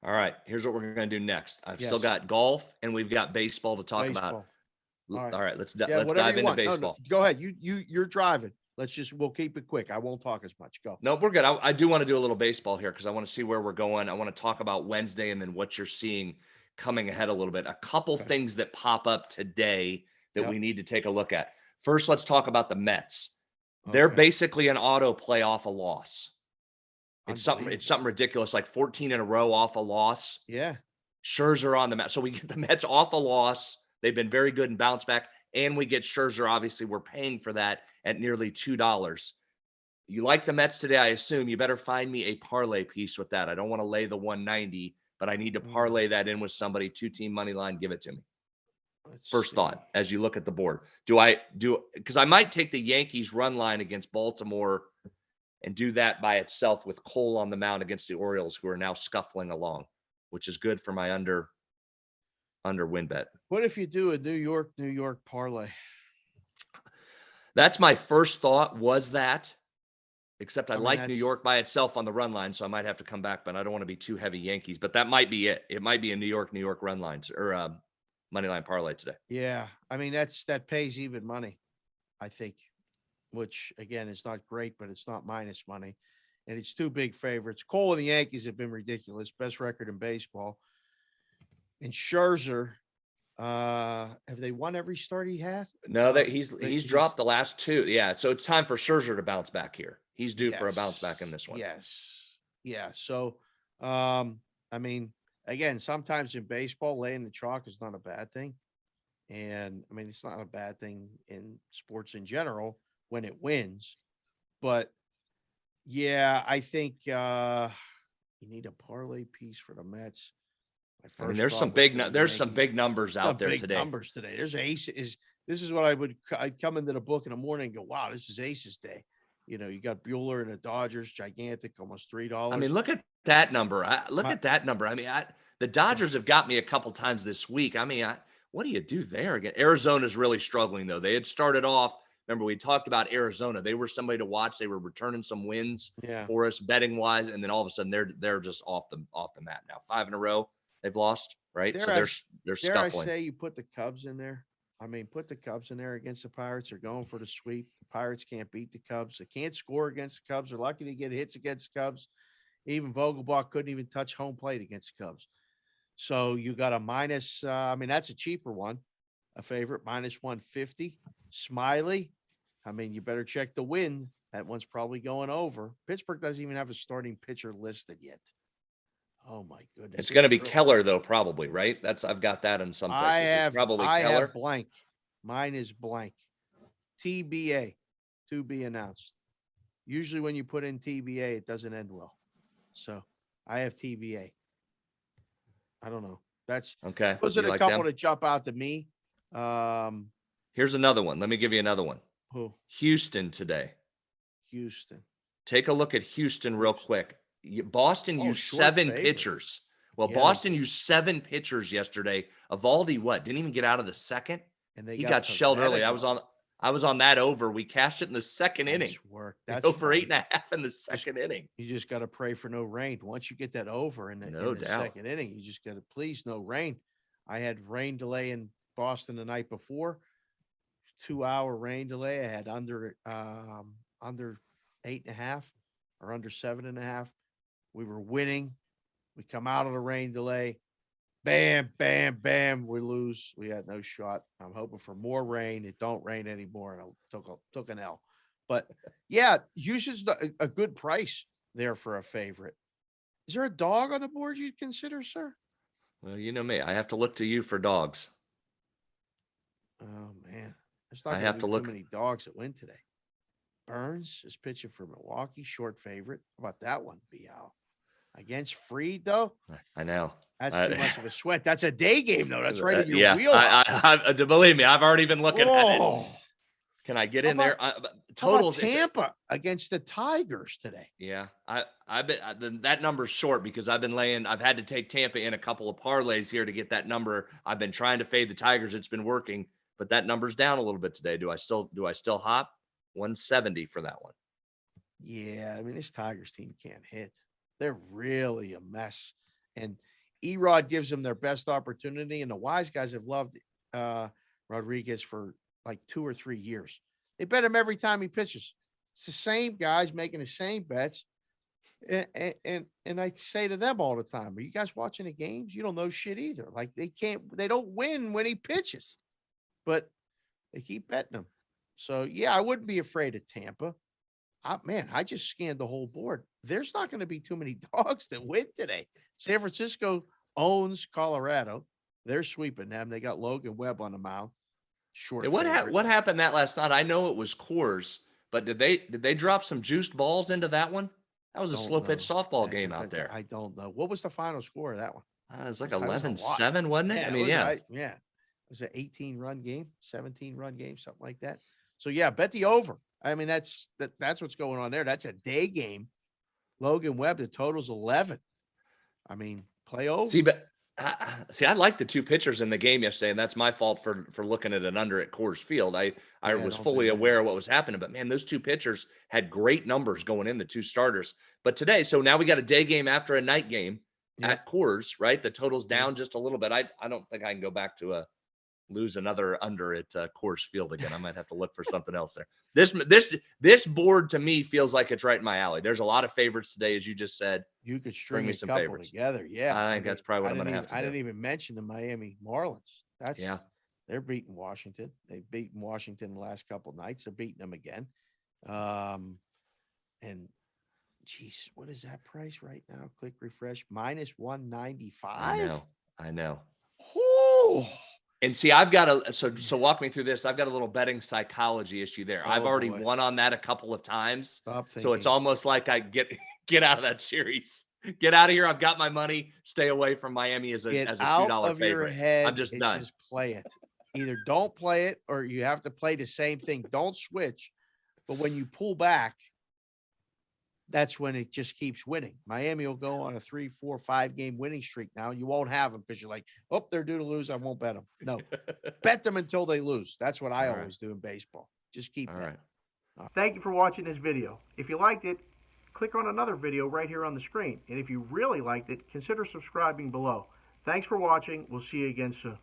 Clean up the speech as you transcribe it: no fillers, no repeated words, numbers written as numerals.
All right, here's what we're going to do next. I've still Yes. got golf and we've got baseball to talk about. Baseball. All right. All right, let's Yeah, let's whatever dive you into want. No, no, baseball. go ahead. You're driving. We'll keep it quick. I won't talk as much. Go. No, we're good. I do want to do a little baseball here because I want to see where we're going. I want to talk about Wednesday and then what you're seeing coming ahead a little bit. A couple Okay. things that pop up today that Yep. we need to take a look at. First, let's talk about the Mets. They're Okay. basically an auto play off a loss. It's Unbelievable. something ridiculous, like 14 in a row off a loss. Yeah. Scherzer on the Mets. So we get the Mets off a loss. They've been very good and bounce back. And we get Scherzer. Obviously, we're paying for that at nearly $2. You like the Mets today, I assume. You better find me a parlay piece with that. I don't want to lay the 190, but I need to Mm, parlay that in with somebody. 2-team money line. Give it to me. let's First see. thought as you look at the board. Because I might take the Yankees run line against Baltimore and do that by itself with Cole on the mound against the Orioles, who are now scuffling along, which is good for my under win bet. What if you do a New York parlay? That's my first thought, was that, except I I mean, like New that's York by itself on the run line, so I might have to come back, but I don't want to be too heavy Yankees. But that might be it. It might be a New York run lines or money line parlay today. yeah. I mean, that pays even money, I think, which again is not great, but it's not minus money. And it's two big favorites. Cole and the Yankees have been ridiculous. Best record in baseball. And Scherzer, have they won every start he had? No, that They- he's dropped the last two. Yeah, so it's time for Scherzer to bounce back here. He's due for a yes, bounce back in this one. yes, yeah. So, I mean, again, sometimes in baseball, laying the chalk is not a bad thing, and I mean, it's not a bad thing in sports in general when it wins. But yeah, I think you need a parlay piece for the Mets. My I mean, first there's some thought was for the big Yankees. numbers Some out there big today. numbers today. There's ace is this is what I'd come into the book in the morning and go, wow, this is aces day. You know, you got Bueller and the Dodgers, gigantic, almost I $3. mean, look at that number. Look My at that number. I mean, the yeah, Dodgers have got me a couple times this week. I mean, what do you do there again? Arizona's really struggling though. They had started off. Remember, we talked about Arizona. They were somebody to watch. They were returning some wins yeah. for us betting wise, and then all of a sudden they're just off the mat now. 5 in a row they've lost. Right, so Dare I they're dare I scuffling. say you put the Cubs in there? I mean, put the Cubs in there against the Pirates. They're going for the sweep. The Pirates can't beat the Cubs. They can't score against the Cubs. They're lucky to get hits against the Cubs. Even Vogelbach couldn't even touch home plate against the Cubs. So you got a minus. I mean, that's a cheaper one, a favorite minus 150. Smiley. I mean, you better check the wind. That one's probably going over. Pittsburgh doesn't even have a starting pitcher listed yet. Oh my goodness, It's going to be early. Keller though, probably, right? I've got that in some places. It's probably I have Keller. blank. Mine is blank. TBA to be announced. Usually when you put in TBA, it doesn't end well. So I have TBA. I don't know. Okay, Those you are the like couple them? that jump out to me. Um, Here's another one. Let me give you another one. who? Houston today. Houston. Take a look at Houston real Houston. quick. Boston Oh, used short 7 favorite. pitchers. Well, Yeah, they Boston did. used 7 pitchers yesterday. Evaldi, what? Didn't even get out of the second. And they He got got shelled early. Pavetta going. I was on that over. We cashed it in the second inning. Nice work. The That's over fun. 8.5 in the Just second inning. you just got to pray for no rain. Once you get that over in No the doubt. second inning, you just got to please no rain. I had rain delay in Boston the night before, 2-hour rain delay. I had under 8.5 or under 7.5. We were winning. We come out of the rain delay. Bam, bam, bam. We lose. We had no shot. I'm hoping for more rain. It don't rain anymore. And I took an L. But yeah, Houston's a good price there for a favorite. Is there a dog on the board you'd consider, sir? Well, you know me. I have to look to you for dogs. Oh man, there's not I going have to to be too look. many dogs that win today. Burns is pitching for Milwaukee, short favorite. How about that one, Bial? Against Freed, though, I know. that's too much of a sweat. That's a day game, though. That's right in your Yeah, wheelhouse. believe me, I've already been looking at it. Oh, Can I get how in there? about how about Totals. Tampa against the Tigers today? Yeah, that number's short because I've had to take Tampa in a couple of parlays here to get that number. I've been trying to fade the Tigers. It's been working, but that number's down a little bit today. Do I still hop? 170 for that one. Yeah, I mean, this Tigers team can't hit. They're really a mess. And Erod gives them their best opportunity, and the wise guys have loved Rodriguez for like 2 or 3 years. They bet him every time he pitches. It's the same guys making the same bets. And I say to them all the time, are you guys watching the games? You don't know shit either. Like they don't win when he pitches, but they keep betting him. So yeah, I wouldn't be afraid of Tampa. Man, I just scanned the whole board. There's not going to be too many dogs that win today. San Francisco owns Colorado. They're sweeping them. They got Logan Webb on the mound. Short Yeah, favorite. what happened that last night? I know it was Coors, but did they drop some juiced balls into that one? That was a Don't slow pitch know. softball game out there. I don't know. What was the final score of that one? It was like It was a lot. 11-7, wasn't it? Yeah, I mean, yeah. yeah. It was an 18-run game, 17-run game, something like that. So yeah, bet the over. I mean, that's what's going on there. That's a day game. Logan Webb, the total's 11. I mean, play over. See, but I like the two pitchers in the game yesterday, and that's my fault for looking at an under at Coors Field. I was fully aware of what was happening, but man, those two pitchers had great numbers going in, the two starters. But today, so now we got a day game after a night game at Coors, right? The total's down just a little bit. I don't think I can go back to lose another under at Coors Field again. I might have to look for something else there. This board to me feels like it's right in my alley. There's a lot of favorites today, as you just said. You could string me a some couple favorites together. Yeah, I think that's probably what I'm going to have to do. I didn't even mention the Miami Marlins. Yeah. They're beating Washington. They've beaten Washington the last couple of nights. They're beating them again. And geez, what is that price right now? Click refresh. Minus 195. I know. Oh. And see, I've got so walk me through this. I've got a little betting psychology issue there. I've already won on that a couple of times. So it's almost like I get out of that series. Get out of here. I've got my money. Stay away from Miami as a $2 favorite. I'm just done. Just play it. Either don't play it or you have to play the same thing. Don't switch. But when you pull back, that's when it just keeps winning. Miami will go on a 3, 4, 5 game winning streak now. You won't have them because you're like, oh, they're due to lose. I won't bet them. No, bet them until they lose. That's what I always do in baseball. Just keep that. Thank you for watching this video. If you liked it, click on another video right here on the screen. And if you really liked it, consider subscribing below. Thanks for watching. We'll see you again soon.